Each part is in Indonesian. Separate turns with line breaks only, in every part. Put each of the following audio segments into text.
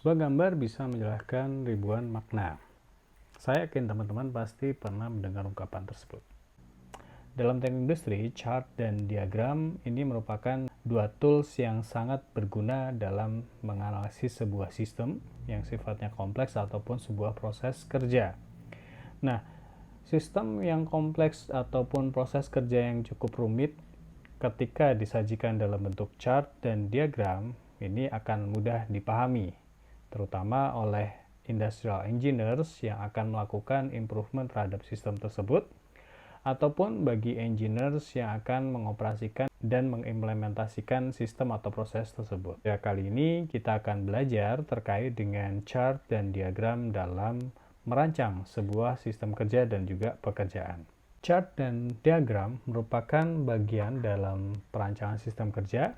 Sebuah gambar bisa menjelaskan ribuan makna. Saya yakin teman-teman pasti pernah mendengar ungkapan tersebut. Dalam teknik industri, chart dan diagram ini merupakan dua tools yang sangat berguna dalam menganalisis sebuah sistem yang sifatnya kompleks ataupun sebuah proses kerja. Nah, sistem yang kompleks ataupun proses kerja yang cukup rumit ketika disajikan dalam bentuk chart dan diagram ini akan mudah dipahami, terutama oleh industrial engineers yang akan melakukan improvement terhadap sistem tersebut, ataupun bagi engineers yang akan mengoperasikan dan mengimplementasikan sistem atau proses tersebut. Ya, kali ini kita akan belajar terkait dengan chart dan diagram dalam merancang sebuah sistem kerja dan juga pekerjaan. Chart dan diagram merupakan bagian dalam perancangan sistem kerja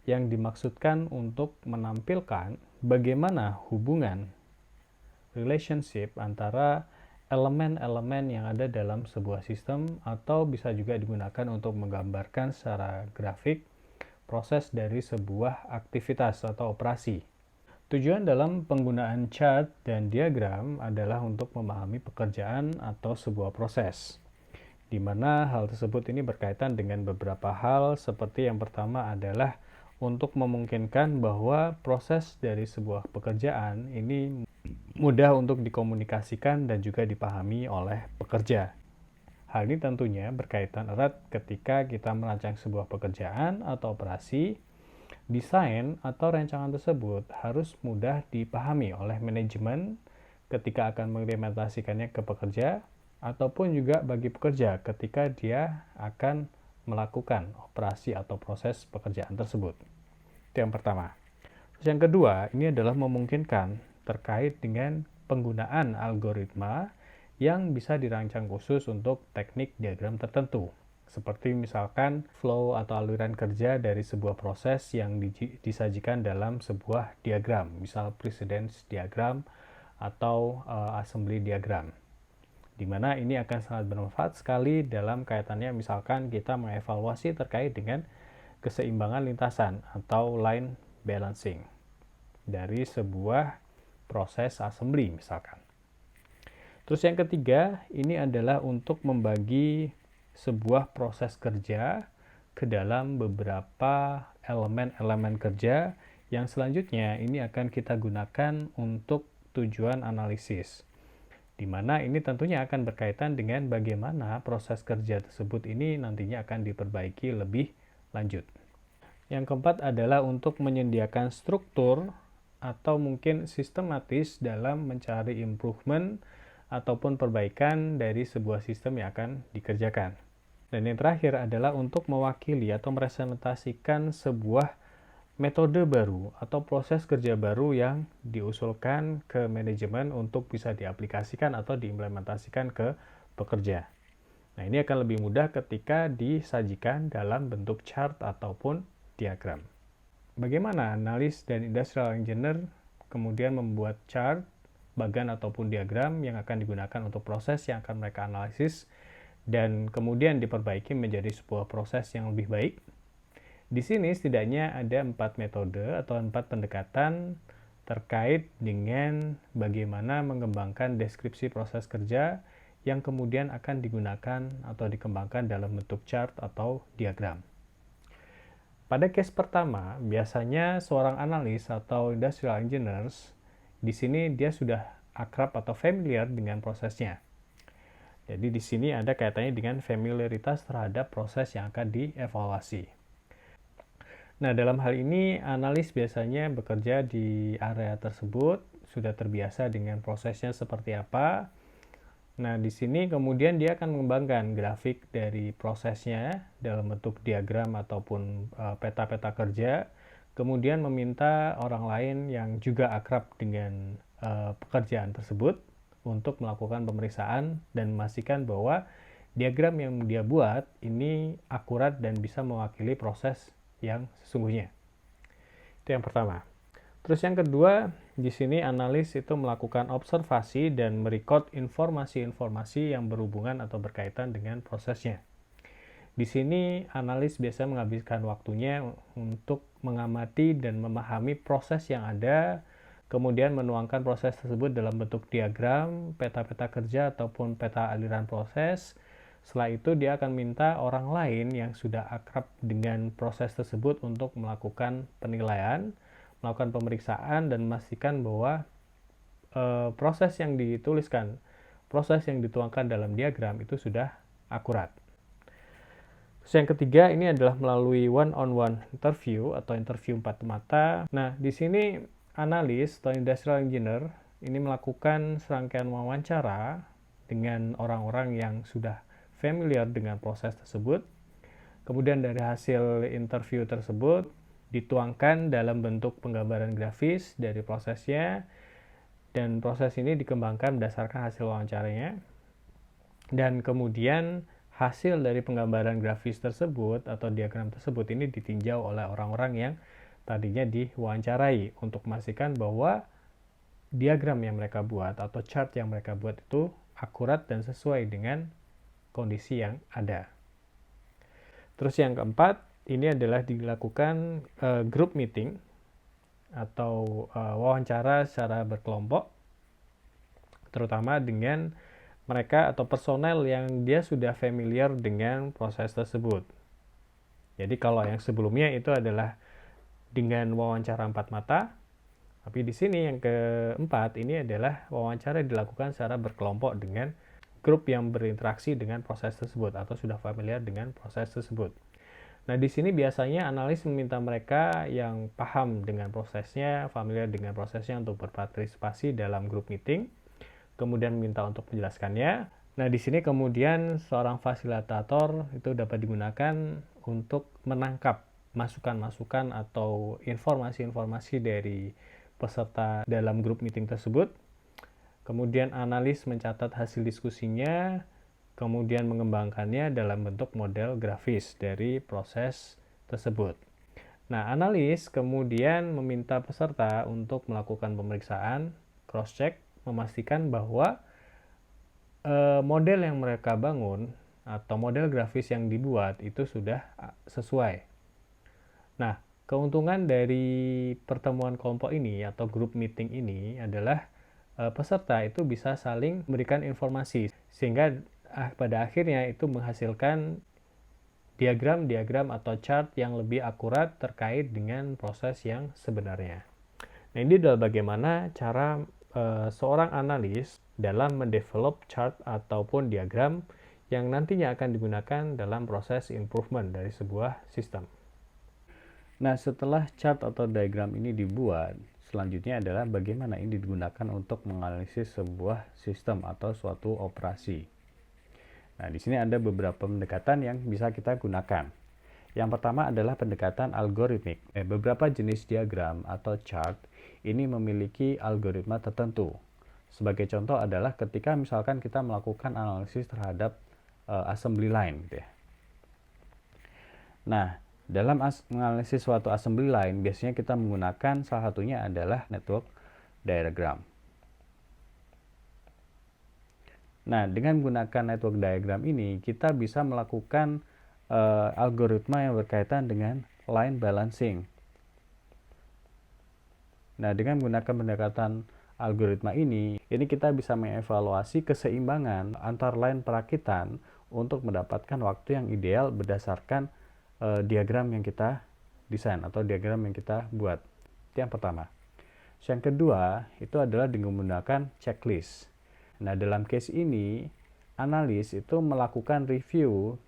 yang dimaksudkan untuk menampilkan bagaimana hubungan relationship antara elemen-elemen yang ada dalam sebuah sistem, atau bisa juga digunakan untuk menggambarkan secara grafik proses dari sebuah aktivitas atau operasi. Tujuan dalam penggunaan chart dan diagram adalah untuk memahami pekerjaan atau sebuah proses, di mana hal tersebut ini berkaitan dengan beberapa hal, seperti yang pertama adalah untuk memungkinkan bahwa proses dari sebuah pekerjaan ini mudah untuk dikomunikasikan dan juga dipahami oleh pekerja. Hal ini tentunya berkaitan erat ketika kita merancang sebuah pekerjaan atau operasi. Desain atau rancangan tersebut harus mudah dipahami oleh manajemen ketika akan mengimplementasikannya ke pekerja, ataupun juga bagi pekerja ketika dia akan melakukan operasi atau proses pekerjaan tersebut. Itu yang pertama. Terus yang kedua, ini adalah memungkinkan terkait dengan penggunaan algoritma yang bisa dirancang khusus untuk teknik diagram tertentu. Seperti misalkan flow atau aliran kerja dari sebuah proses yang disajikan dalam sebuah diagram, misal precedence diagram atau assembly diagram. Di mana ini akan sangat bermanfaat sekali dalam kaitannya misalkan kita mengevaluasi terkait dengan keseimbangan lintasan atau line balancing dari sebuah proses assembly misalkan. Terus yang ketiga, ini adalah untuk membagi sebuah proses kerja ke dalam beberapa elemen-elemen kerja yang selanjutnya ini akan kita gunakan untuk tujuan analisis, di mana ini tentunya akan berkaitan dengan bagaimana proses kerja tersebut ini nantinya akan diperbaiki lebih lanjut. Yang keempat adalah untuk menyediakan struktur atau mungkin sistematis dalam mencari improvement ataupun perbaikan dari sebuah sistem yang akan dikerjakan. Dan yang terakhir adalah untuk mewakili atau merepresentasikan sebuah metode baru atau proses kerja baru yang diusulkan ke manajemen untuk bisa diaplikasikan atau diimplementasikan ke pekerja. Nah, ini akan lebih mudah ketika disajikan dalam bentuk chart ataupun diagram. Bagaimana analis dan industrial engineer kemudian membuat chart, bagan ataupun diagram yang akan digunakan untuk proses yang akan mereka analisis dan kemudian diperbaiki menjadi sebuah proses yang lebih baik? Di sini setidaknya ada 4 metode atau 4 pendekatan terkait dengan bagaimana mengembangkan deskripsi proses kerja yang kemudian akan digunakan atau dikembangkan dalam bentuk chart atau diagram. Pada case pertama, biasanya seorang analis atau industrial engineers di sini dia sudah akrab atau familiar dengan prosesnya. Jadi di sini ada kaitannya dengan familiaritas terhadap proses yang akan dievaluasi. Nah, dalam hal ini analis biasanya bekerja di area tersebut, sudah terbiasa dengan prosesnya seperti apa. Nah, di sini kemudian dia akan mengembangkan grafik dari prosesnya dalam bentuk diagram ataupun peta-peta kerja, kemudian meminta orang lain yang juga akrab dengan pekerjaan tersebut untuk melakukan pemeriksaan dan memastikan bahwa diagram yang dia buat ini akurat dan bisa mewakili proses yang sesungguhnya. Itu yang pertama. Terus yang kedua, di sini analis itu melakukan observasi dan merekod informasi-informasi yang berhubungan atau berkaitan dengan prosesnya. Di sini analis biasa menghabiskan waktunya untuk mengamati dan memahami proses yang ada kemudian menuangkan proses tersebut dalam bentuk diagram, peta-peta kerja, ataupun peta aliran proses. Setelah itu dia akan minta orang lain yang sudah akrab dengan proses tersebut untuk melakukan penilaian, melakukan pemeriksaan, dan memastikan bahwa proses yang dituliskan, proses yang dituangkan dalam diagram itu sudah akurat. Terus yang ketiga ini adalah melalui one-on-one interview atau interview empat mata. Nah, di sini analis atau industrial engineer ini melakukan serangkaian wawancara dengan orang-orang yang sudah familiar dengan proses tersebut. Kemudian dari hasil interview tersebut dituangkan dalam bentuk penggambaran grafis dari prosesnya, dan proses ini dikembangkan berdasarkan hasil wawancaranya. Dan kemudian hasil dari penggambaran grafis tersebut atau diagram tersebut ini ditinjau oleh orang-orang yang tadinya diwawancarai untuk memastikan bahwa diagram yang mereka buat atau chart yang mereka buat itu akurat dan sesuai dengan kondisi yang ada. Terus yang keempat, ini adalah dilakukan group meeting atau wawancara secara berkelompok, terutama dengan mereka atau personel yang dia sudah familiar dengan proses tersebut. Jadi kalau yang sebelumnya itu adalah dengan wawancara empat mata, tapi di sini yang keempat ini adalah wawancara dilakukan secara berkelompok dengan grup yang berinteraksi dengan proses tersebut atau sudah familiar dengan proses tersebut. Nah, di sini biasanya analis meminta mereka yang paham dengan prosesnya, familiar dengan prosesnya untuk berpartisipasi dalam grup meeting, kemudian minta untuk menjelaskannya. Nah, di sini kemudian seorang fasilitator itu dapat digunakan untuk menangkap masukan-masukan atau informasi-informasi dari peserta dalam grup meeting tersebut. Kemudian analis mencatat hasil diskusinya, kemudian mengembangkannya dalam bentuk model grafis dari proses tersebut. Nah, analis kemudian meminta peserta untuk melakukan pemeriksaan, cross-check, memastikan bahwa model yang mereka bangun atau model grafis yang dibuat itu sudah sesuai. Nah, keuntungan dari pertemuan kelompok ini atau group meeting ini adalah peserta itu bisa saling memberikan informasi sehingga pada akhirnya itu menghasilkan diagram-diagram atau chart yang lebih akurat terkait dengan proses yang sebenarnya. Nah, ini adalah bagaimana cara seorang analis dalam mendevelop chart ataupun diagram yang nantinya akan digunakan dalam proses improvement dari sebuah sistem. Nah, setelah chart atau diagram ini dibuat, selanjutnya adalah bagaimana ini digunakan untuk menganalisis sebuah sistem atau suatu operasi. Nah, di sini ada beberapa pendekatan yang bisa kita gunakan. Yang pertama adalah pendekatan algoritmik. Beberapa jenis diagram atau chart ini memiliki algoritma tertentu. Sebagai contoh adalah ketika misalkan kita melakukan analisis terhadap assembly line. Gitu ya. Nah, dalam menganalisis suatu assembly line, biasanya kita menggunakan salah satunya adalah network diagram. Nah, dengan menggunakan network diagram ini, kita bisa melakukan algoritma yang berkaitan dengan line balancing. Nah, dengan menggunakan pendekatan algoritma ini kita bisa mengevaluasi keseimbangan antar line perakitan untuk mendapatkan waktu yang ideal berdasarkan diagram yang kita desain atau diagram yang kita buat. Itu yang pertama. Yang kedua, itu adalah dengan menggunakan checklist. Nah, dalam case ini, analis itu melakukan review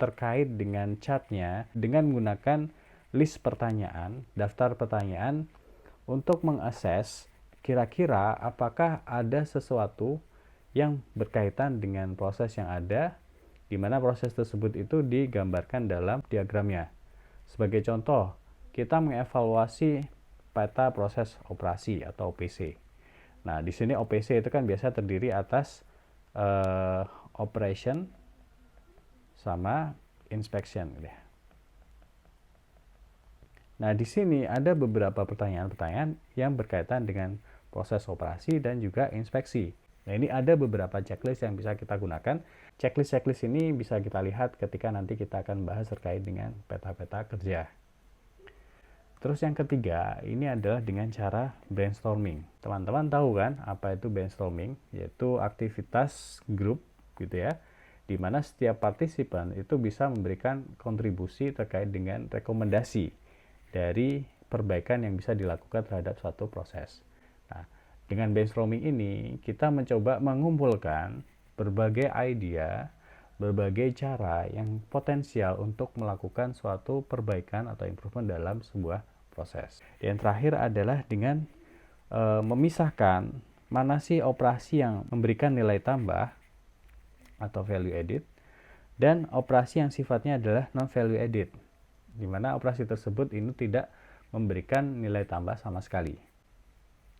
terkait dengan chartnya dengan menggunakan list pertanyaan, daftar pertanyaan untuk mengakses kira-kira apakah ada sesuatu yang berkaitan dengan proses yang ada, di mana proses tersebut itu digambarkan dalam diagramnya. Sebagai contoh, kita mengevaluasi peta proses operasi atau OPC. Nah, di sini OPC itu kan biasa terdiri atas operation sama inspection. Nah, di sini ada beberapa pertanyaan-pertanyaan yang berkaitan dengan proses operasi dan juga inspeksi. Nah, ini ada beberapa checklist yang bisa kita gunakan. Checklist ini bisa kita lihat ketika nanti kita akan bahas terkait dengan peta-peta kerja. Terus yang ketiga, ini adalah dengan cara brainstorming. Teman-teman tahu kan apa itu brainstorming? Yaitu aktivitas grup gitu ya, di mana setiap partisipan itu bisa memberikan kontribusi terkait dengan rekomendasi dari perbaikan yang bisa dilakukan terhadap suatu proses. Nah, dengan brainstorming ini kita mencoba mengumpulkan berbagai ide, berbagai cara yang potensial untuk melakukan suatu perbaikan atau improvement dalam sebuah proses. Yang terakhir adalah dengan memisahkan mana sih operasi yang memberikan nilai tambah atau value added dan operasi yang sifatnya adalah non value added, di mana operasi tersebut ini tidak memberikan nilai tambah sama sekali.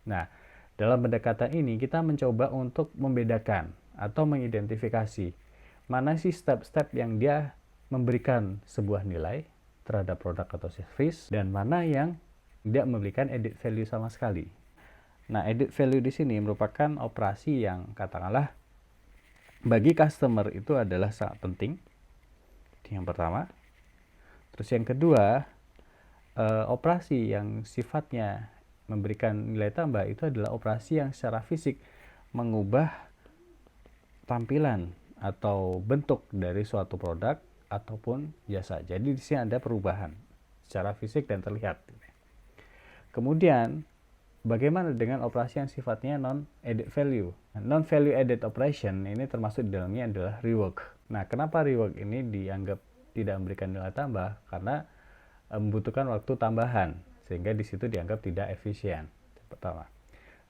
Nah, dalam pendekatan ini kita mencoba untuk membedakan atau mengidentifikasi mana sih step-step yang dia memberikan sebuah nilai terhadap produk atau service dan mana yang tidak memberikan added value sama sekali. Nah, added value di sini merupakan operasi yang katakanlah bagi customer itu adalah sangat penting. Yang pertama. Terus yang kedua, operasi yang sifatnya memberikan nilai tambah itu adalah operasi yang secara fisik mengubah tampilan atau bentuk dari suatu produk ataupun jasa. Jadi di sini ada perubahan secara fisik dan terlihat. Kemudian bagaimana dengan operasi yang sifatnya non added value? Non value added operation ini termasuk di dalamnya adalah rework. Nah, kenapa rework ini dianggap tidak memberikan nilai tambah? Karena membutuhkan waktu tambahan sehingga di situ dianggap tidak efisien. Pertama.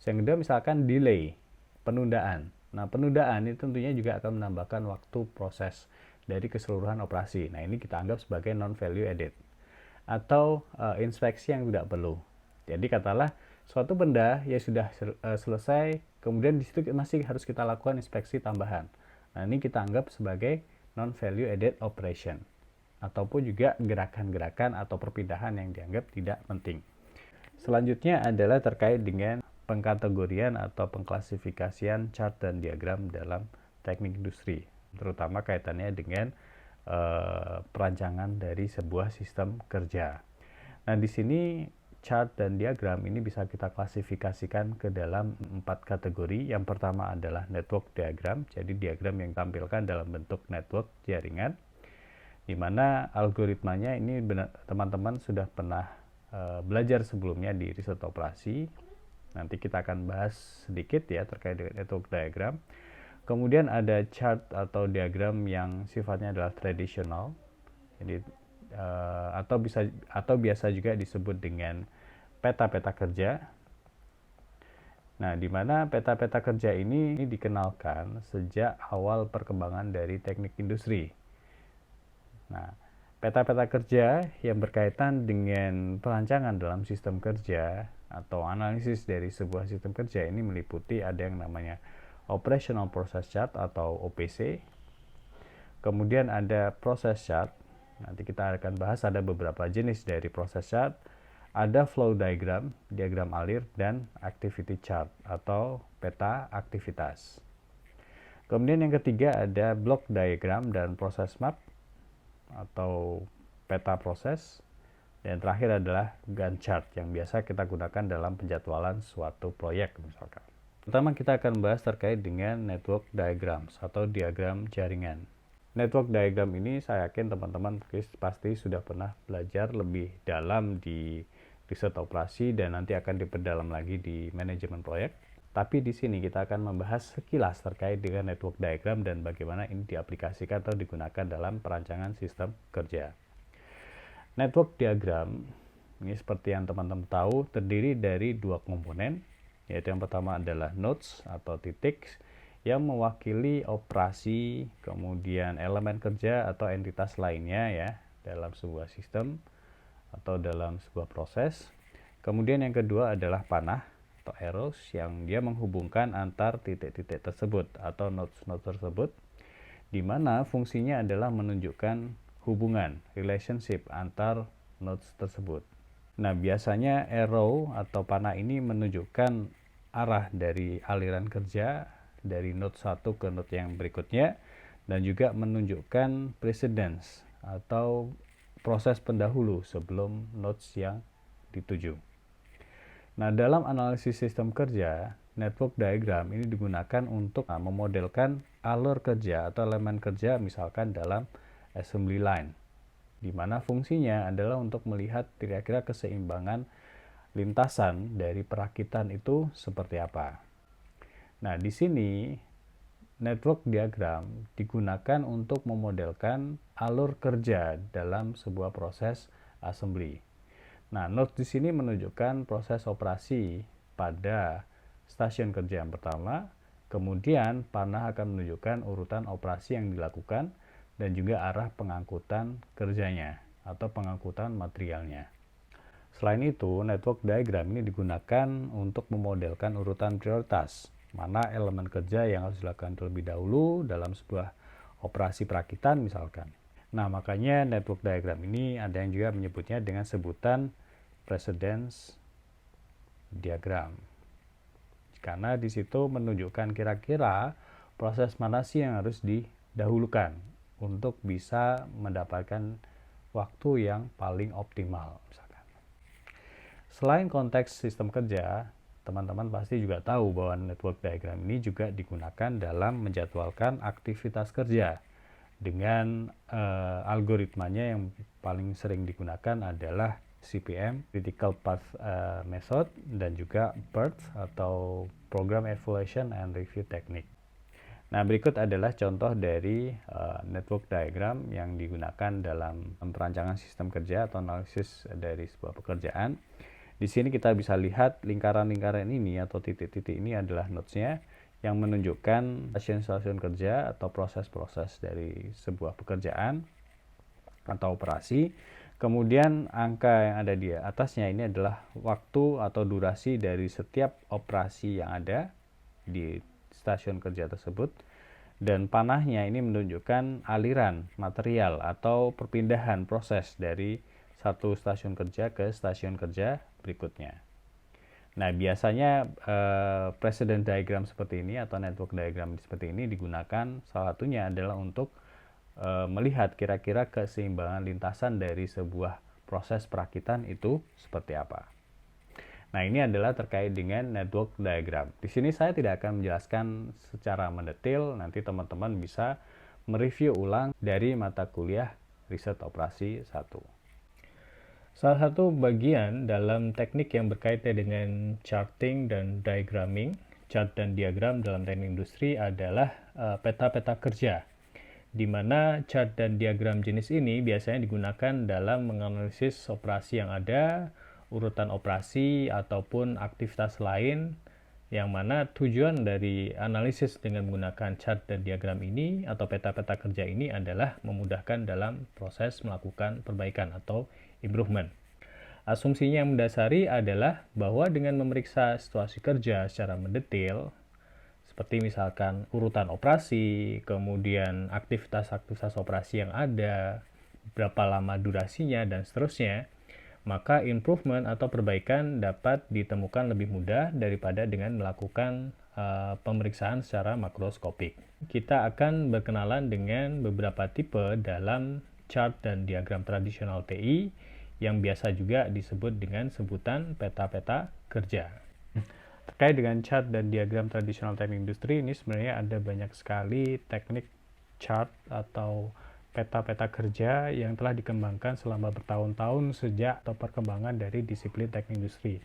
Yang kedua misalkan delay, penundaan. Nah, penundaan itu tentunya juga akan menambahkan waktu proses dari keseluruhan operasi. Nah, ini kita anggap sebagai non value added. Atau inspeksi yang tidak perlu. Jadi katalah suatu benda ya sudah selesai, kemudian di situ masih harus kita lakukan inspeksi tambahan. Nah, ini kita anggap sebagai non value added operation. Ataupun juga gerakan-gerakan atau perpindahan yang dianggap tidak penting. Selanjutnya adalah terkait dengan pengkategorian atau pengklasifikasian chart dan diagram dalam teknik industri, terutama kaitannya dengan perancangan dari sebuah sistem kerja. Nah, di sini chart dan diagram ini bisa kita klasifikasikan ke dalam 4 kategori. Yang pertama adalah network diagram, jadi diagram yang tampilkan dalam bentuk network jaringan, di mana algoritmanya ini teman-teman sudah pernah belajar sebelumnya di riset operasi. Nanti kita akan bahas sedikit ya terkait dengan network diagram. Kemudian ada chart atau diagram yang sifatnya adalah tradisional. Jadi atau biasa juga disebut dengan peta-peta kerja. Nah, di mana peta-peta kerja ini dikenalkan sejak awal perkembangan dari teknik industri. Nah, peta-peta kerja yang berkaitan dengan perancangan dalam sistem kerja atau analisis dari sebuah sistem kerja ini meliputi ada yang namanya Operational Process Chart atau OPC. Kemudian ada Process Chart. Nanti kita akan bahas ada beberapa jenis dari Process Chart. Ada Flow Diagram, diagram alir, dan Activity Chart atau peta aktivitas. Kemudian yang ketiga ada Block Diagram dan Process Map atau peta proses. Dan terakhir adalah Gantt chart yang biasa kita gunakan dalam penjadwalan suatu proyek misalkan. Pertama kita akan bahas terkait dengan network diagrams atau diagram jaringan. Network diagram ini saya yakin teman-teman pasti sudah pernah belajar lebih dalam di riset operasi dan nanti akan diperdalam lagi di manajemen proyek. Tapi di sini kita akan membahas sekilas terkait dengan network diagram dan bagaimana ini diaplikasikan atau digunakan dalam perancangan sistem kerja. Network diagram ini seperti yang teman-teman tahu terdiri dari 2 komponen, yaitu yang pertama adalah nodes atau titik yang mewakili operasi, kemudian elemen kerja atau entitas lainnya ya dalam sebuah sistem atau dalam sebuah proses. Kemudian yang kedua adalah panah atau arrows yang dia menghubungkan antar titik-titik tersebut atau nodes-nodes tersebut, di mana fungsinya adalah menunjukkan hubungan, relationship antar nodes tersebut. Nah, biasanya arrow atau panah ini menunjukkan arah dari aliran kerja dari node 1 ke node yang berikutnya dan juga menunjukkan precedence atau proses pendahulu sebelum nodes yang dituju. Nah, dalam analisis sistem kerja, network diagram ini digunakan untuk memodelkan alur kerja atau elemen kerja misalkan dalam assembly line, di mana fungsinya adalah untuk melihat kira-kira keseimbangan lintasan dari perakitan itu seperti apa. Nah, di sini network diagram digunakan untuk memodelkan alur kerja dalam sebuah proses assembly. Nah, note di sini menunjukkan proses operasi pada stasiun kerja yang pertama, kemudian panah akan menunjukkan urutan operasi yang dilakukan dan juga arah pengangkutan kerjanya atau pengangkutan materialnya. Selain itu, network diagram ini digunakan untuk memodelkan urutan prioritas, mana elemen kerja yang harus dilakukan terlebih dahulu dalam sebuah operasi perakitan misalkan. Nah, makanya network diagram ini ada yang juga menyebutnya dengan sebutan precedence diagram. Karena di situ menunjukkan kira-kira proses mana sih yang harus didahulukan untuk bisa mendapatkan waktu yang paling optimal misalkan. Selain konteks sistem kerja, teman-teman pasti juga tahu bahwa network diagram ini juga digunakan dalam menjadwalkan aktivitas kerja. Dengan algoritmanya yang paling sering digunakan adalah CPM, Critical Path Method, dan juga PERT atau Program Evaluation and Review Technique. Nah, berikut adalah contoh dari network diagram yang digunakan dalam perancangan sistem kerja atau analisis dari sebuah pekerjaan. Di sini kita bisa lihat lingkaran-lingkaran ini atau titik-titik ini adalah nodes-nya yang menunjukkan stasiun-stasiun kerja atau proses-proses dari sebuah pekerjaan atau operasi. Kemudian angka yang ada di atasnya ini adalah waktu atau durasi dari setiap operasi yang ada di stasiun kerja tersebut. Dan panahnya ini menunjukkan aliran material atau perpindahan proses dari satu stasiun kerja ke stasiun kerja berikutnya. Nah, biasanya precedent diagram seperti ini atau network diagram seperti ini digunakan salah satunya adalah untuk melihat kira-kira keseimbangan lintasan dari sebuah proses perakitan itu seperti apa. Nah, ini adalah terkait dengan network diagram. Di sini saya tidak akan menjelaskan secara mendetail, nanti teman-teman bisa mereview ulang dari mata kuliah riset operasi 1. Salah satu bagian dalam teknik yang berkaitan dengan charting dan diagramming, chart dan diagram dalam teknik industri adalah peta-peta kerja, di mana chart dan diagram jenis ini biasanya digunakan dalam menganalisis operasi yang ada, urutan operasi, ataupun aktivitas lain, yang mana tujuan dari analisis dengan menggunakan chart dan diagram ini atau peta-peta kerja ini adalah memudahkan dalam proses melakukan perbaikan atau improvement. Asumsinya yang mendasari adalah bahwa dengan memeriksa situasi kerja secara mendetail, seperti misalkan urutan operasi, kemudian aktivitas-aktivitas operasi yang ada, berapa lama durasinya, dan seterusnya, maka improvement atau perbaikan dapat ditemukan lebih mudah daripada dengan melakukan pemeriksaan secara makroskopik. Kita akan berkenalan dengan beberapa tipe dalam chart dan diagram tradisional TI yang biasa juga disebut dengan sebutan peta-peta kerja. Terkait dengan chart dan diagram tradisional teknik industri ini sebenarnya ada banyak sekali teknik chart atau peta-peta kerja yang telah dikembangkan selama bertahun-tahun sejak atau perkembangan dari disiplin teknik industri.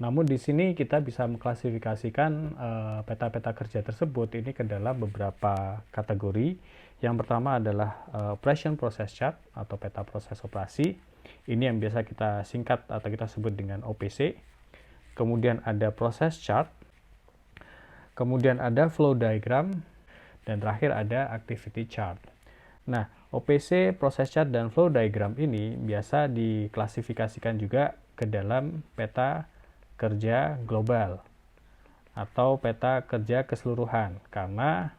Namun di sini kita bisa mengklasifikasikan peta-peta kerja tersebut ini ke dalam beberapa kategori. Yang pertama adalah operation process chart atau peta proses operasi. Ini yang biasa kita singkat atau kita sebut dengan OPC. Kemudian ada process chart. Kemudian ada flow diagram. Dan terakhir ada activity chart. Nah, OPC, process chart, dan flow diagram ini biasa diklasifikasikan juga ke dalam peta kerja global atau peta kerja keseluruhan, karena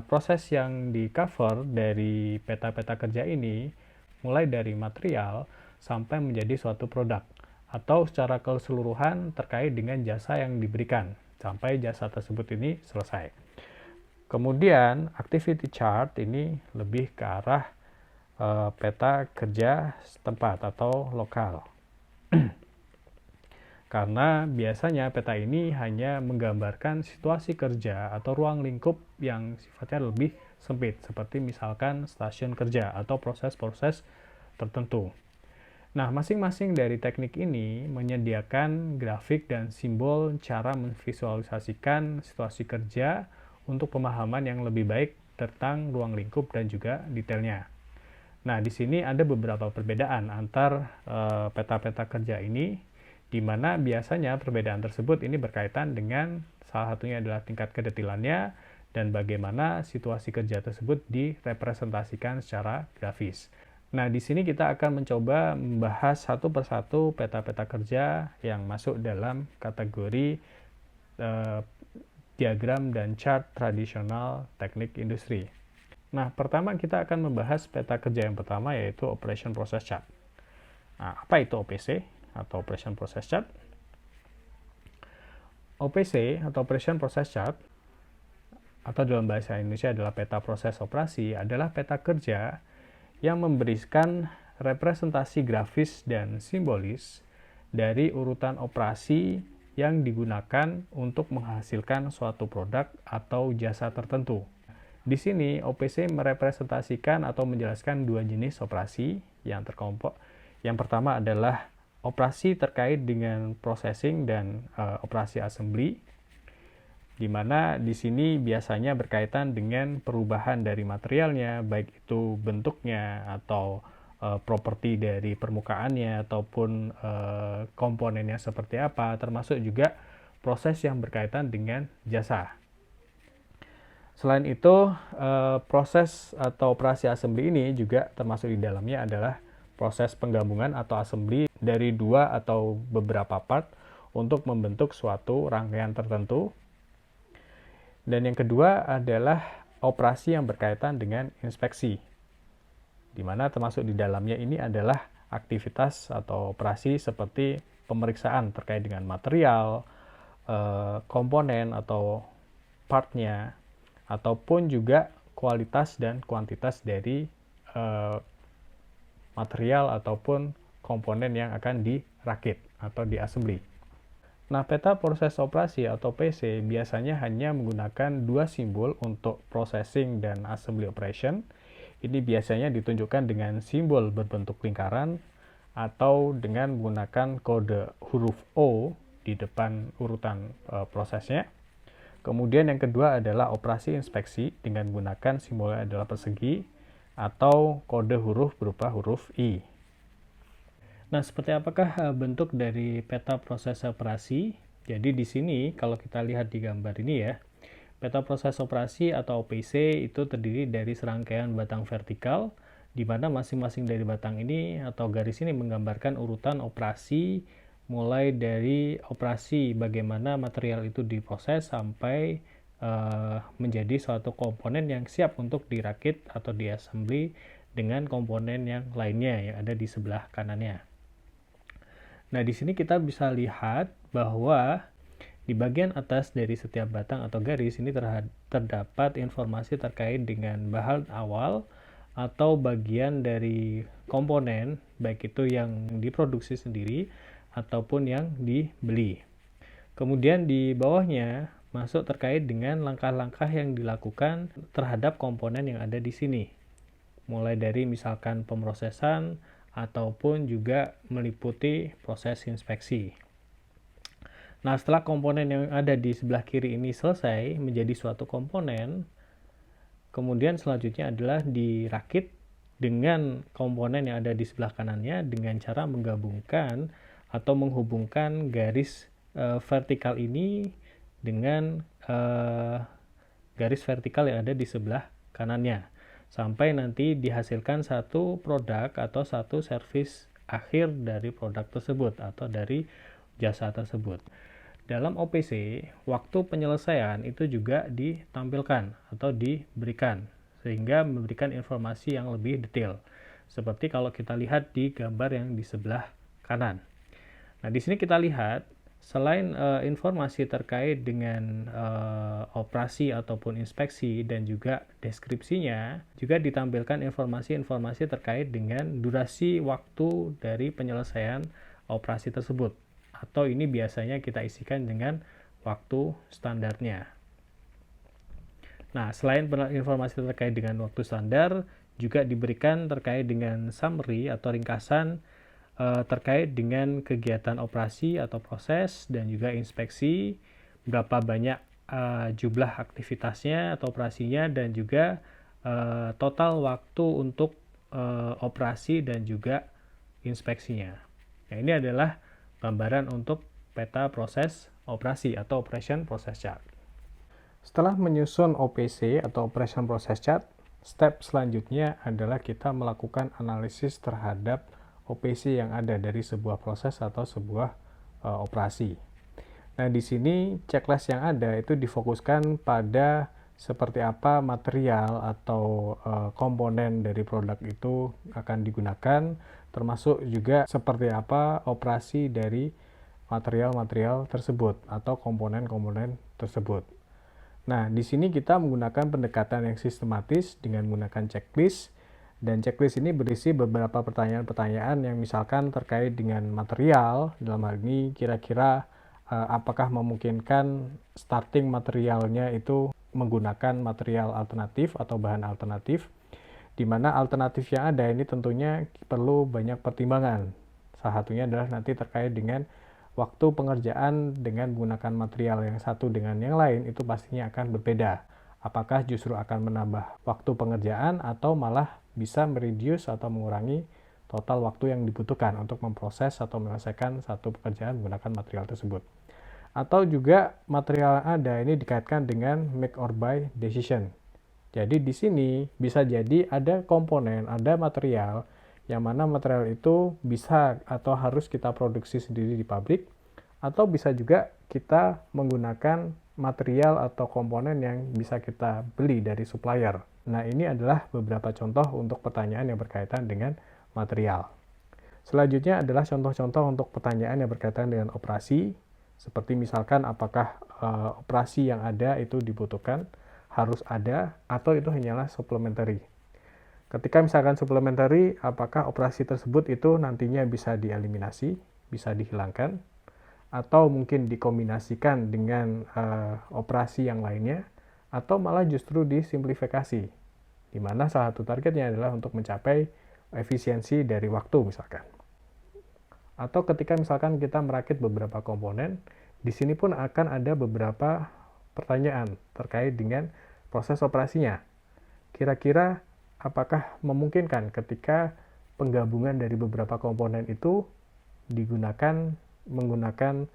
proses yang di cover dari peta-peta kerja ini mulai dari material sampai menjadi suatu produk atau secara keseluruhan terkait dengan jasa yang diberikan sampai jasa tersebut ini selesai. Kemudian activity chart ini lebih ke arah peta kerja setempat atau lokal. Karena biasanya peta ini hanya menggambarkan situasi kerja atau ruang lingkup yang sifatnya lebih sempit, seperti misalkan stasiun kerja atau proses-proses tertentu. Nah, masing-masing dari teknik ini menyediakan grafik dan simbol cara memvisualisasikan situasi kerja untuk pemahaman yang lebih baik tentang ruang lingkup dan juga detailnya. Nah, di sini ada beberapa perbedaan antar peta-peta kerja ini, di mana biasanya perbedaan tersebut ini berkaitan dengan salah satunya adalah tingkat kedetailannya dan bagaimana situasi kerja tersebut direpresentasikan secara grafis. Nah, di sini kita akan mencoba membahas satu persatu peta-peta kerja yang masuk dalam kategori diagram dan chart tradisional teknik industri. Nah, pertama kita akan membahas peta kerja yang pertama, yaitu Operation Process Chart. Nah, apa itu OPC atau Operation Process Chart? OPC atau Operation Process Chart atau dalam bahasa Indonesia adalah peta proses operasi, adalah peta kerja yang memberikan representasi grafis dan simbolis dari urutan operasi yang digunakan untuk menghasilkan suatu produk atau jasa tertentu. Di sini OPC merepresentasikan atau menjelaskan dua jenis operasi yang terkelompok. Yang pertama adalah operasi terkait dengan processing dan operasi assembly, di mana di sini biasanya berkaitan dengan perubahan dari materialnya, baik itu bentuknya atau properti dari permukaannya ataupun komponennya seperti apa, termasuk juga proses yang berkaitan dengan jasa. Selain itu, proses atau operasi assembly ini juga termasuk di dalamnya adalah proses penggabungan atau assembly dari dua atau beberapa part untuk membentuk suatu rangkaian tertentu. Dan yang kedua adalah operasi yang berkaitan dengan inspeksi, di mana termasuk di dalamnya ini adalah aktivitas atau operasi seperti pemeriksaan terkait dengan material, komponen atau partnya, ataupun juga kualitas dan kuantitas dari material ataupun komponen yang akan dirakit atau diassembly. Nah, peta proses operasi atau PC biasanya hanya menggunakan dua simbol untuk processing dan assembly operation. Ini biasanya ditunjukkan dengan simbol berbentuk lingkaran atau dengan menggunakan kode huruf O di depan urutan prosesnya. Kemudian yang kedua adalah operasi inspeksi dengan menggunakan simbolnya adalah persegi atau kode huruf berupa huruf I. Nah, seperti apakah bentuk dari peta proses operasi? Jadi di sini kalau kita lihat di gambar ini ya, peta proses operasi atau OPC itu terdiri dari serangkaian batang vertikal, di mana masing-masing dari batang ini atau garis ini menggambarkan urutan operasi, mulai dari operasi bagaimana material itu diproses sampai menjadi suatu komponen yang siap untuk dirakit atau diassembly dengan komponen yang lainnya yang ada di sebelah kanannya. Nah, di sini kita bisa lihat bahwa di bagian atas dari setiap batang atau garis ini terdapat informasi terkait dengan bahan awal atau bagian dari komponen, baik itu yang diproduksi sendiri ataupun yang dibeli. Kemudian di bawahnya masuk terkait dengan langkah-langkah yang dilakukan terhadap komponen yang ada di sini. Mulai dari misalkan pemrosesan ataupun juga meliputi proses inspeksi. Nah, setelah komponen yang ada di sebelah kiri ini selesai menjadi suatu komponen, kemudian selanjutnya adalah dirakit dengan komponen yang ada di sebelah kanannya dengan cara menggabungkan atau menghubungkan garis vertikal ini dengan garis vertikal yang ada di sebelah kanannya, sampai nanti dihasilkan satu produk atau satu servis akhir dari produk tersebut atau dari jasa tersebut. Dalam OPC, waktu penyelesaian itu juga ditampilkan atau diberikan, sehingga memberikan informasi yang lebih detail. Seperti kalau kita lihat di gambar yang di sebelah kanan. Nah, di sini kita lihat selain informasi terkait dengan operasi ataupun inspeksi dan juga deskripsinya, juga ditampilkan informasi-informasi terkait dengan durasi waktu dari penyelesaian operasi tersebut atau ini biasanya kita isikan dengan waktu standarnya. Nah, selain informasi terkait dengan waktu standar, juga diberikan terkait dengan summary atau ringkasan terkait dengan kegiatan operasi atau proses dan juga inspeksi, berapa banyak jumlah aktivitasnya atau operasinya, dan juga total waktu untuk operasi dan juga inspeksinya. Nah, ini adalah gambaran untuk peta proses operasi atau Operation Process Chart. Setelah menyusun OPC atau Operation Process Chart, step selanjutnya adalah kita melakukan analisis terhadap OPC yang ada dari sebuah proses atau sebuah operasi. Nah, di sini checklist yang ada itu difokuskan pada seperti apa material atau komponen dari produk itu akan digunakan, termasuk juga seperti apa operasi dari material-material tersebut atau komponen-komponen tersebut. Nah, di sini kita menggunakan pendekatan yang sistematis dengan menggunakan checklist, dan checklist ini berisi beberapa pertanyaan-pertanyaan yang misalkan terkait dengan material. Dalam hal ini kira-kira apakah memungkinkan starting materialnya itu menggunakan material alternatif atau bahan alternatif, di mana alternatif yang ada ini tentunya perlu banyak pertimbangan. Salah satunya adalah nanti terkait dengan waktu pengerjaan dengan menggunakan material yang satu dengan yang lain itu pastinya akan berbeda. Apakah justru akan menambah waktu pengerjaan atau malah bisa mereduce atau mengurangi total waktu yang dibutuhkan untuk memproses atau menyelesaikan satu pekerjaan menggunakan material tersebut. Atau juga material yang ada ini dikaitkan dengan make or buy decision. Jadi di sini bisa jadi ada komponen, ada material yang mana material itu bisa atau harus kita produksi sendiri di pabrik, atau bisa juga kita menggunakan material atau komponen yang bisa kita beli dari supplier. Nah, ini adalah beberapa contoh untuk pertanyaan yang berkaitan dengan material. Selanjutnya adalah contoh-contoh untuk pertanyaan yang berkaitan dengan operasi, seperti misalkan apakah operasi yang ada itu dibutuhkan, harus ada, atau itu hanyalah supplementary. Ketika misalkan supplementary, apakah operasi tersebut itu nantinya bisa dieliminasi, bisa dihilangkan, atau mungkin dikombinasikan dengan operasi yang lainnya, atau malah justru disimplifikasi, di mana salah satu targetnya adalah untuk mencapai efisiensi dari waktu misalkan. Atau ketika misalkan kita merakit beberapa komponen, di sini pun akan ada beberapa pertanyaan terkait dengan proses operasinya. Kira-kira apakah memungkinkan ketika penggabungan dari beberapa komponen itu digunakan menggunakan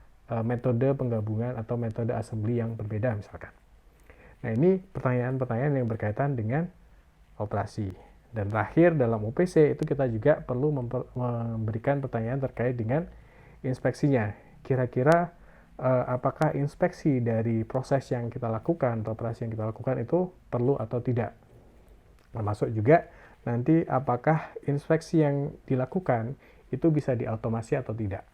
metode penggabungan atau metode assembly yang berbeda misalkan. Nah, ini pertanyaan-pertanyaan yang berkaitan dengan operasi. Dan terakhir dalam OPC itu kita juga perlu memberikan pertanyaan terkait dengan inspeksinya. Kira-kira apakah inspeksi dari proses yang kita lakukan atau operasi yang kita lakukan itu perlu atau tidak. Termasuk juga nanti apakah inspeksi yang dilakukan itu bisa diotomasi atau tidak.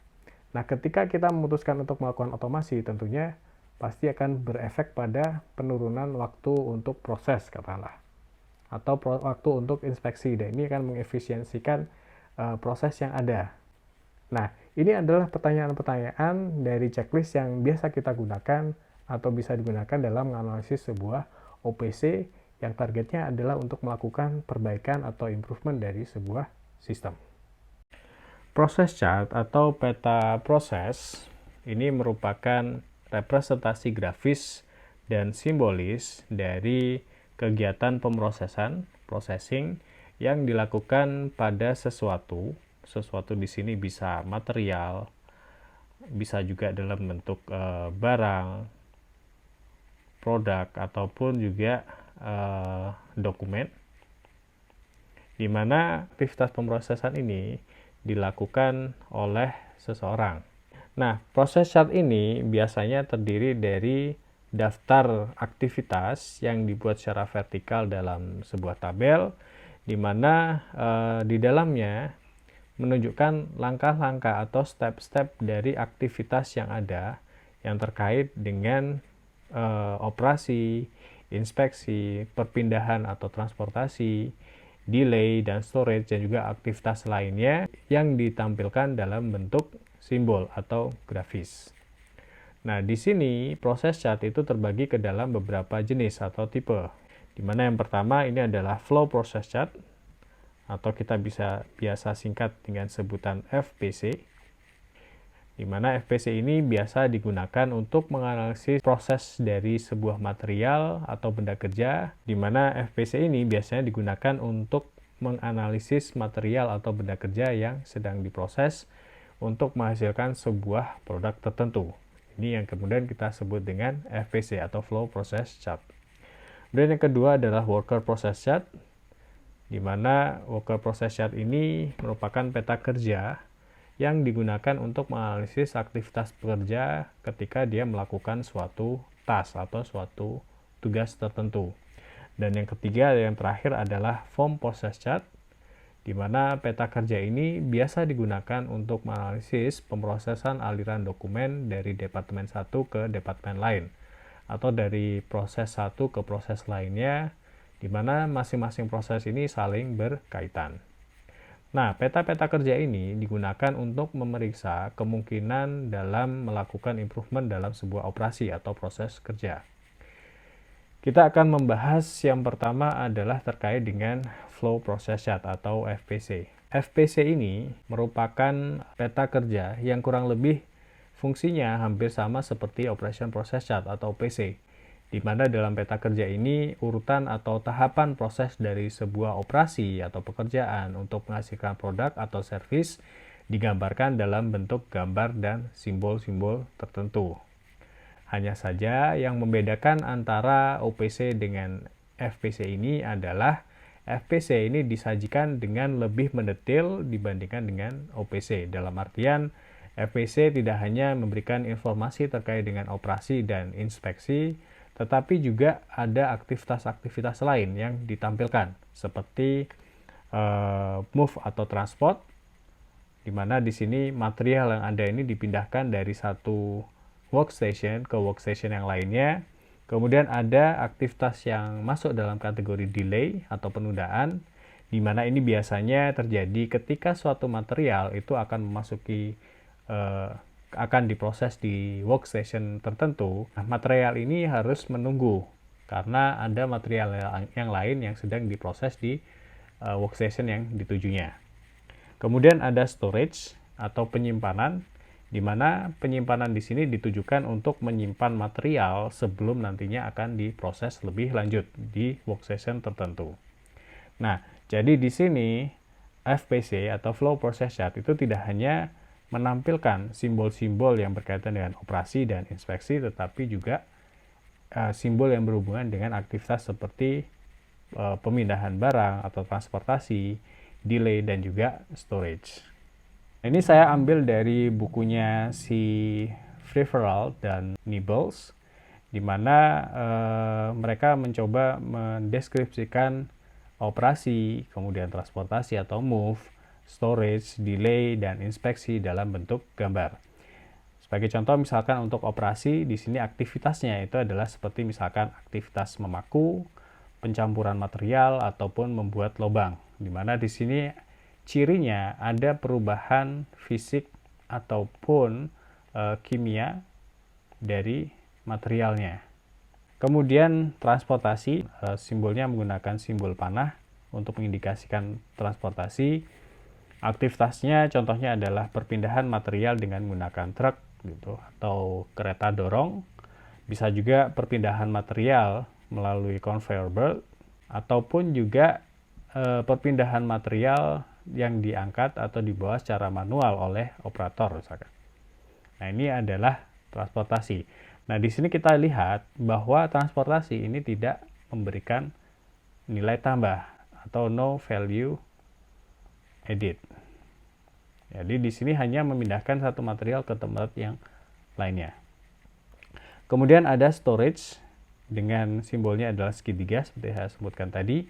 Nah, ketika kita memutuskan untuk melakukan otomasi, tentunya pasti akan berefek pada penurunan waktu untuk proses, katakanlah, atau waktu untuk inspeksi, dan ini akan mengefisiensikan proses yang ada. Nah, ini adalah pertanyaan-pertanyaan dari checklist yang biasa kita gunakan atau bisa digunakan dalam menganalisis sebuah OPC yang targetnya adalah untuk melakukan perbaikan atau improvement dari sebuah sistem. Process chart atau peta proses ini merupakan representasi grafis dan simbolis dari kegiatan pemrosesan, processing yang dilakukan pada sesuatu. Sesuatu di sini bisa material, bisa juga dalam bentuk barang, produk, ataupun juga dokumen, di mana aktivitas pemrosesan ini dilakukan oleh seseorang. Nah, proses chart ini biasanya terdiri dari daftar aktivitas yang dibuat secara vertikal dalam sebuah tabel, di mana di dalamnya menunjukkan langkah-langkah atau step-step dari aktivitas yang ada yang terkait dengan operasi, inspeksi, perpindahan atau transportasi, delay dan storage, dan juga aktivitas lainnya yang ditampilkan dalam bentuk simbol atau grafis. Nah, di sini proses chart itu terbagi ke dalam beberapa jenis atau tipe. Di mana yang pertama ini adalah flow process chart, atau kita bisa biasa singkat dengan sebutan FPC. Di mana FPC ini biasa digunakan untuk menganalisis proses dari sebuah material atau benda kerja, di mana FPC ini biasanya digunakan untuk menganalisis material atau benda kerja yang sedang diproses untuk menghasilkan sebuah produk tertentu. Ini yang kemudian kita sebut dengan FPC atau Flow Process Chart. Kemudian yang kedua adalah Worker Process Chart, di mana Worker Process Chart ini merupakan peta kerja yang digunakan untuk menganalisis aktivitas pekerja ketika dia melakukan suatu task atau suatu tugas tertentu. Dan yang ketiga, yang terakhir adalah Form Process Chart, di mana peta kerja ini biasa digunakan untuk menganalisis pemrosesan aliran dokumen dari departemen satu ke departemen lain, atau dari proses satu ke proses lainnya, di mana masing-masing proses ini saling berkaitan. Nah, peta-peta kerja ini digunakan untuk memeriksa kemungkinan dalam melakukan improvement dalam sebuah operasi atau proses kerja. Kita akan membahas yang pertama adalah terkait dengan Flow Process Chart atau FPC. FPC ini merupakan peta kerja yang kurang lebih fungsinya hampir sama seperti Operation Process Chart atau OPC, di mana dalam peta kerja ini urutan atau tahapan proses dari sebuah operasi atau pekerjaan untuk menghasilkan produk atau servis digambarkan dalam bentuk gambar dan simbol-simbol tertentu. Hanya saja yang membedakan antara OPC dengan FPC ini adalah FPC ini disajikan dengan lebih mendetail dibandingkan dengan OPC. Dalam artian, FPC tidak hanya memberikan informasi terkait dengan operasi dan inspeksi, tetapi juga ada aktivitas-aktivitas lain yang ditampilkan, seperti move atau transport, di mana di sini material yang ada ini dipindahkan dari satu workstation ke workstation yang lainnya. Kemudian ada aktivitas yang masuk dalam kategori delay atau penundaan, di mana ini biasanya terjadi ketika suatu material itu akan memasuki akan diproses di workstation tertentu. Nah, material ini harus menunggu karena ada material yang lain yang sedang diproses di workstation yang ditujunya. Kemudian ada storage atau penyimpanan, di mana penyimpanan di sini ditujukan untuk menyimpan material sebelum nantinya akan diproses lebih lanjut di workstation tertentu. Nah, jadi di sini FPC atau Flow Process Chart itu tidak hanya menampilkan simbol-simbol yang berkaitan dengan operasi dan inspeksi, tetapi juga simbol yang berhubungan dengan aktivitas seperti pemindahan barang atau transportasi, delay, dan juga storage. Ini saya ambil dari bukunya si Free-Veralt dan Nibbles, di mana mereka mencoba mendeskripsikan operasi, kemudian transportasi atau move, storage, delay, dan inspeksi dalam bentuk gambar. Sebagai contoh, misalkan untuk operasi, di sini aktivitasnya itu adalah seperti misalkan aktivitas memaku, pencampuran material, ataupun membuat lubang, di mana di sini cirinya ada perubahan fisik ataupun kimia dari materialnya. Kemudian transportasi, simbolnya menggunakan simbol panah untuk mengindikasikan transportasi. Aktivitasnya contohnya adalah perpindahan material dengan menggunakan truk gitu, atau kereta dorong. Bisa juga perpindahan material melalui conveyor belt, ataupun juga perpindahan material yang diangkat atau dibawa secara manual oleh operator misalkan. Nah, ini adalah transportasi. Nah, di sini kita lihat bahwa transportasi ini tidak memberikan nilai tambah atau no value added. Jadi di sini hanya memindahkan satu material ke tempat yang lainnya. Kemudian ada storage dengan simbolnya adalah segitiga seperti saya sebutkan tadi.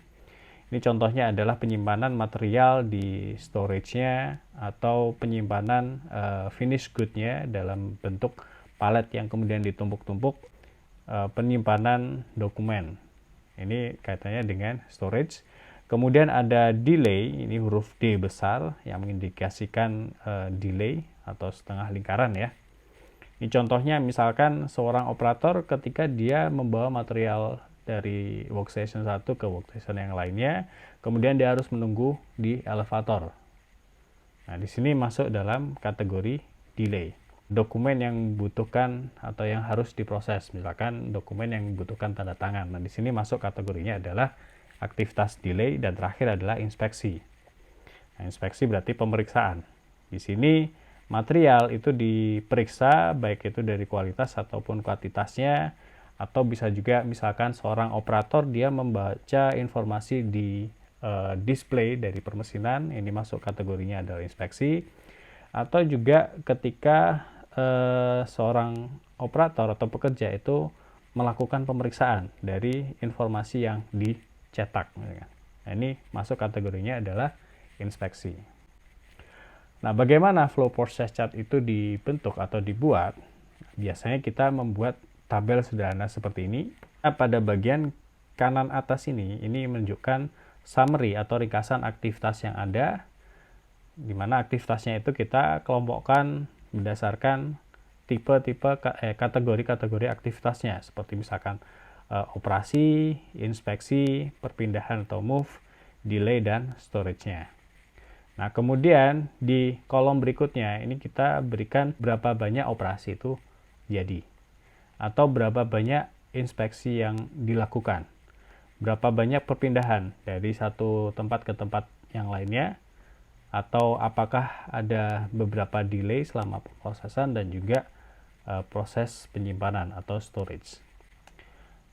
Ini contohnya adalah penyimpanan material di storage-nya atau penyimpanan finished good-nya dalam bentuk palet yang kemudian ditumpuk-tumpuk, penyimpanan dokumen. Ini kaitannya dengan storage. Kemudian ada delay, ini huruf D besar yang mengindikasikan delay atau setengah lingkaran ya. Ini contohnya misalkan seorang operator ketika dia membawa material dari workstation satu ke workstation yang lainnya, kemudian dia harus menunggu di elevator. Nah, di sini masuk dalam kategori delay. Dokumen yang membutuhkan atau yang harus diproses, misalkan dokumen yang membutuhkan tanda tangan. Nah, di sini masuk kategorinya adalah aktivitas delay, dan terakhir adalah inspeksi. Nah, inspeksi berarti pemeriksaan. Di sini material itu diperiksa baik itu dari kualitas ataupun kuantitasnya, atau bisa juga misalkan seorang operator dia membaca informasi di display dari permesinan, ini masuk kategorinya adalah inspeksi. Atau juga ketika seorang operator atau pekerja itu melakukan pemeriksaan dari informasi yang dicetak. Nah, ini masuk kategorinya adalah inspeksi. Nah, bagaimana flow process chart itu dibentuk atau dibuat? Biasanya kita membuat tabel sederhana seperti ini. Nah, pada bagian kanan atas ini menunjukkan summary atau ringkasan aktivitas yang ada, di mana aktivitasnya itu kita kelompokkan berdasarkan kategori-kategori aktivitasnya, seperti misalkan operasi, inspeksi, perpindahan atau move, delay, dan storage-nya. Nah, kemudian di kolom berikutnya ini kita berikan berapa banyak operasi itu jadi, atau berapa banyak inspeksi yang dilakukan, berapa banyak perpindahan dari satu tempat ke tempat yang lainnya, atau apakah ada beberapa delay selama pemrosesan dan juga proses penyimpanan atau storage.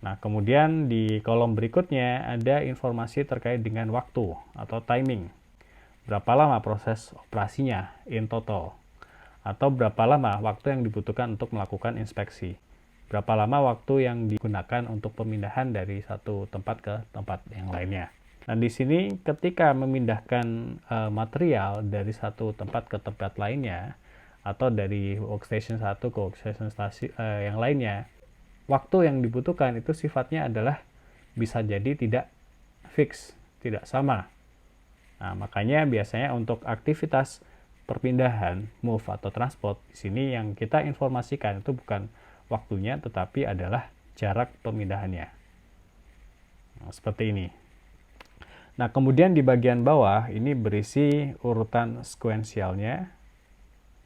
Nah, kemudian di kolom berikutnya ada informasi terkait dengan waktu atau timing. Berapa lama proses operasinya in total, atau berapa lama waktu yang dibutuhkan untuk melakukan inspeksi. Berapa lama waktu yang digunakan untuk pemindahan dari satu tempat ke tempat yang lainnya. Nah, di sini ketika memindahkan material dari satu tempat ke tempat lainnya, atau dari workstation satu ke workstation yang lainnya, waktu yang dibutuhkan itu sifatnya adalah bisa jadi tidak fix, tidak sama. Nah, makanya biasanya untuk aktivitas perpindahan, move atau transport, di sini yang kita informasikan itu bukan waktunya, tetapi adalah jarak pemindahannya. Nah, seperti ini. Nah, kemudian di bagian bawah ini berisi urutan sekuensialnya.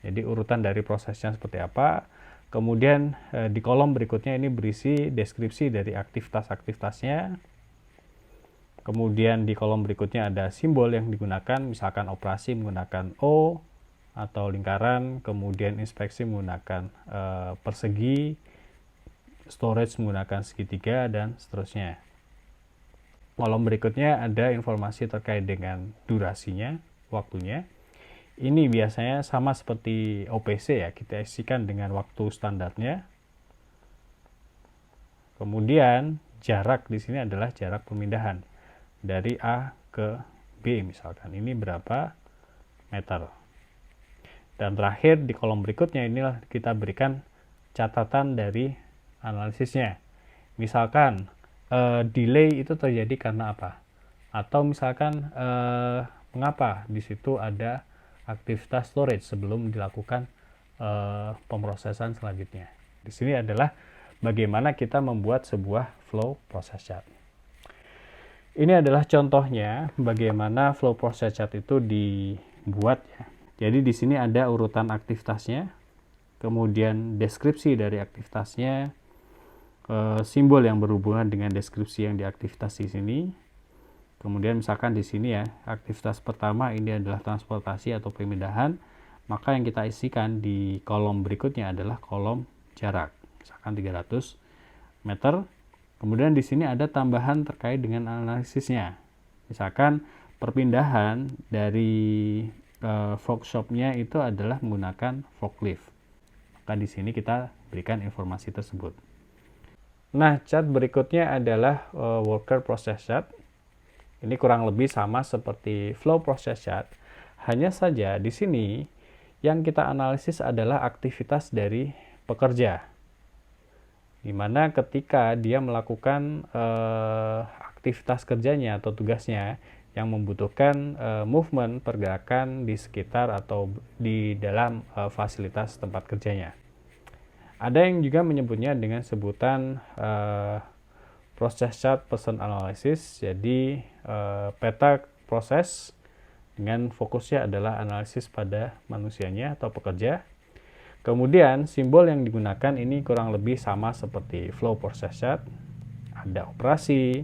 Jadi urutan dari prosesnya seperti apa. Kemudian di kolom berikutnya ini berisi deskripsi dari aktivitas-aktivitasnya. Kemudian di kolom berikutnya ada simbol yang digunakan, misalkan operasi menggunakan O atau lingkaran, kemudian inspeksi menggunakan persegi, storage menggunakan segitiga, dan seterusnya. Kolom berikutnya ada informasi terkait dengan durasinya, waktunya. Ini biasanya sama seperti OPC ya, kita isikan dengan waktu standarnya. Kemudian jarak di sini adalah jarak pemindahan dari A ke B misalkan. Ini berapa meter. Dan terakhir di kolom berikutnya inilah kita berikan catatan dari analisisnya. Misalkan delay itu terjadi karena apa, atau misalkan mengapa di situ ada aktivitas storage sebelum dilakukan pemrosesan selanjutnya. Di sini adalah bagaimana kita membuat sebuah flow process chart. Ini adalah contohnya bagaimana flow process chart itu dibuat ya. Jadi di sini ada urutan aktivitasnya, kemudian deskripsi dari aktivitasnya, simbol yang berhubungan dengan deskripsi yang di aktivitas di sini. Kemudian misalkan di sini ya, aktivitas pertama ini adalah transportasi atau pemindahan, maka yang kita isikan di kolom berikutnya adalah kolom jarak, misalkan 300 meter. Kemudian di sini ada tambahan terkait dengan analisisnya. Misalkan perpindahan dari workshopnya itu adalah menggunakan forklift. Maka di sini kita berikan informasi tersebut. Nah, chart berikutnya adalah worker process chart. Ini kurang lebih sama seperti flow process chart. Hanya saja di sini yang kita analisis adalah aktivitas dari pekerja. Di mana ketika dia melakukan aktivitas kerjanya atau tugasnya, yang membutuhkan movement, pergerakan di sekitar atau di dalam fasilitas tempat kerjanya. Ada yang juga menyebutnya dengan sebutan process chart person analysis. Jadi peta proses dengan fokusnya adalah analisis pada manusianya atau pekerja. Kemudian simbol yang digunakan ini kurang lebih sama seperti flow process chart. Ada operasi,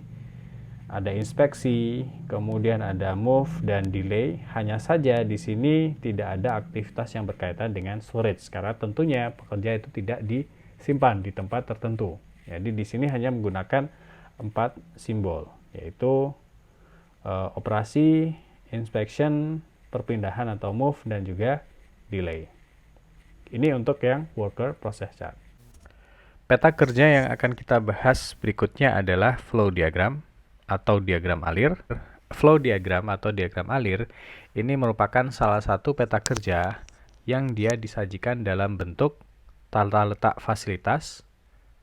ada inspeksi, kemudian ada move dan delay. Hanya saja di sini tidak ada aktivitas yang berkaitan dengan storage karena tentunya pekerja itu tidak disimpan di tempat tertentu. Jadi di sini hanya menggunakan 4 simbol, yaitu operasi, inspection, perpindahan atau move, dan juga delay. Ini untuk yang worker process chart. Peta kerja yang akan kita bahas berikutnya adalah flow diagram atau diagram alir. Flow diagram atau diagram alir ini merupakan salah satu peta kerja yang dia disajikan dalam bentuk tata letak fasilitas,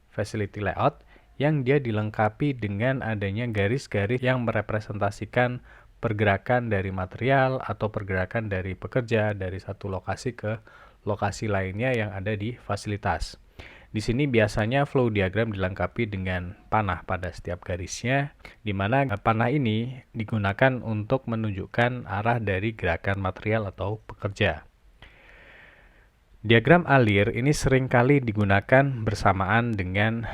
facility layout, yang dia dilengkapi dengan adanya garis-garis yang merepresentasikan pergerakan dari material atau pergerakan dari pekerja dari satu lokasi ke lokasi lainnya yang ada di fasilitas. Di sini biasanya flow diagram dilengkapi dengan panah pada setiap garisnya, di mana panah ini digunakan untuk menunjukkan arah dari gerakan material atau pekerja. Diagram alir ini seringkali digunakan bersamaan dengan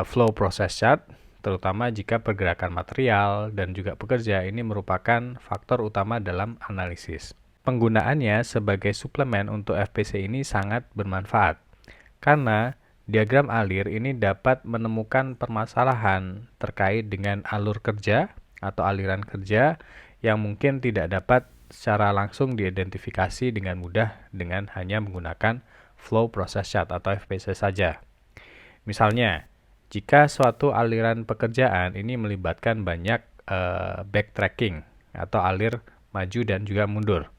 flow process chart, terutama jika pergerakan material dan juga pekerja ini merupakan faktor utama dalam analisis. Penggunaannya sebagai suplemen untuk FPC ini sangat bermanfaat, karena diagram alir ini dapat menemukan permasalahan terkait dengan alur kerja atau aliran kerja yang mungkin tidak dapat secara langsung diidentifikasi dengan mudah dengan hanya menggunakan flow process chart atau FPC saja. Misalnya, jika suatu aliran pekerjaan ini melibatkan banyak backtracking atau alir maju dan juga mundur.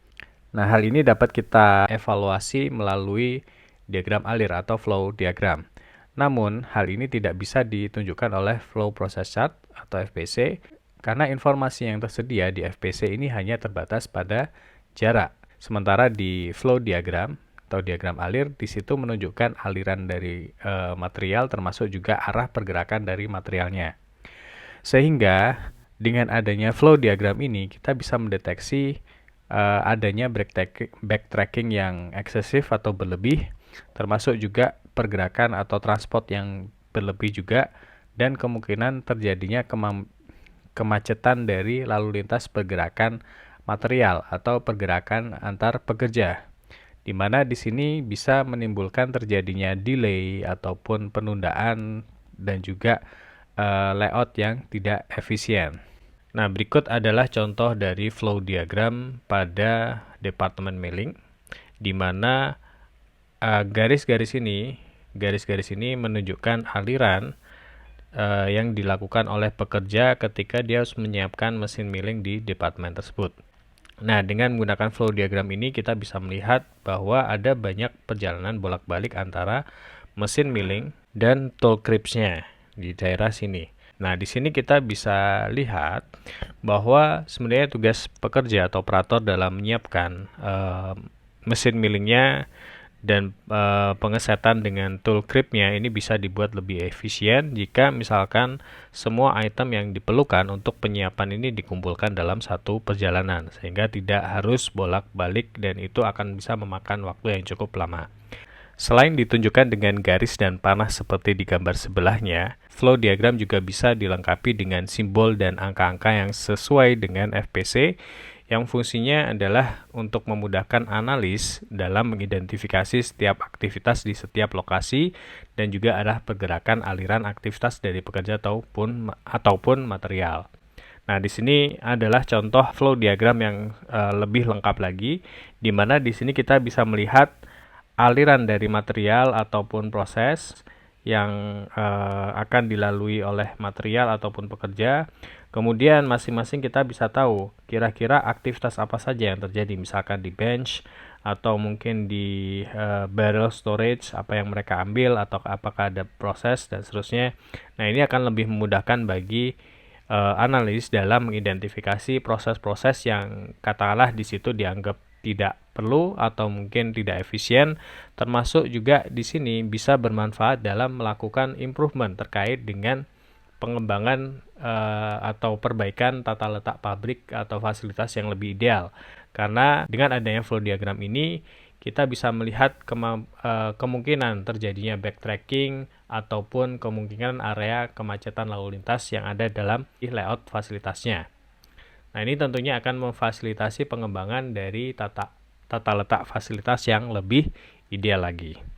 Nah, hal ini dapat kita evaluasi melalui diagram alir atau flow diagram. Namun, hal ini tidak bisa ditunjukkan oleh flow process chart atau FPC karena informasi yang tersedia di FPC ini hanya terbatas pada jarak. Sementara di flow diagram atau diagram alir, di situ menunjukkan aliran dari material termasuk juga arah pergerakan dari materialnya. Sehingga dengan adanya flow diagram ini, kita bisa mendeteksi adanya backtracking yang eksesif atau berlebih, termasuk juga pergerakan atau transport yang berlebih juga, dan kemungkinan terjadinya kemacetan dari lalu lintas pergerakan material atau pergerakan antar pekerja, di mana di sini bisa menimbulkan terjadinya delay ataupun penundaan dan juga layout yang tidak efisien. Nah, berikut adalah contoh dari flow diagram pada departemen mailing, di mana garis-garis ini menunjukkan aliran yang dilakukan oleh pekerja ketika dia harus menyiapkan mesin milling di departemen tersebut. Nah, dengan menggunakan flow diagram ini kita bisa melihat bahwa ada banyak perjalanan bolak-balik antara mesin milling dan tool cribs-nya di daerah sini. Nah, di sini kita bisa lihat bahwa sebenarnya tugas pekerja atau operator dalam menyiapkan mesin millingnya dan pengesetan dengan tool crib-nya ini bisa dibuat lebih efisien jika misalkan semua item yang diperlukan untuk penyiapan ini dikumpulkan dalam satu perjalanan, sehingga tidak harus bolak-balik dan itu akan bisa memakan waktu yang cukup lama. Selain ditunjukkan dengan garis dan panah seperti di gambar sebelahnya, flow diagram juga bisa dilengkapi dengan simbol dan angka-angka yang sesuai dengan FPC, yang fungsinya adalah untuk memudahkan analis dalam mengidentifikasi setiap aktivitas di setiap lokasi dan juga arah pergerakan aliran aktivitas dari pekerja ataupun material. Nah, di sini adalah contoh flow diagram yang lebih lengkap lagi, di mana di sini kita bisa melihat aliran dari material ataupun proses yang akan dilalui oleh material ataupun pekerja. Kemudian masing-masing kita bisa tahu kira-kira aktivitas apa saja yang terjadi, misalkan di bench atau mungkin di barrel storage, apa yang mereka ambil atau apakah ada proses dan seterusnya. Nah, ini akan lebih memudahkan bagi
analis dalam mengidentifikasi proses-proses yang katakanlah di situ dianggap tidak perlu atau mungkin tidak efisien, termasuk juga di sini bisa bermanfaat dalam melakukan improvement terkait dengan pengembangan atau perbaikan tata letak pabrik atau fasilitas yang lebih ideal. Karena dengan adanya flow diagram ini, kita bisa melihat kemungkinan terjadinya backtracking ataupun kemungkinan area kemacetan lalu lintas yang ada dalam layout fasilitasnya. Nah, ini tentunya akan memfasilitasi pengembangan dari tata letak fasilitas yang lebih ideal lagi.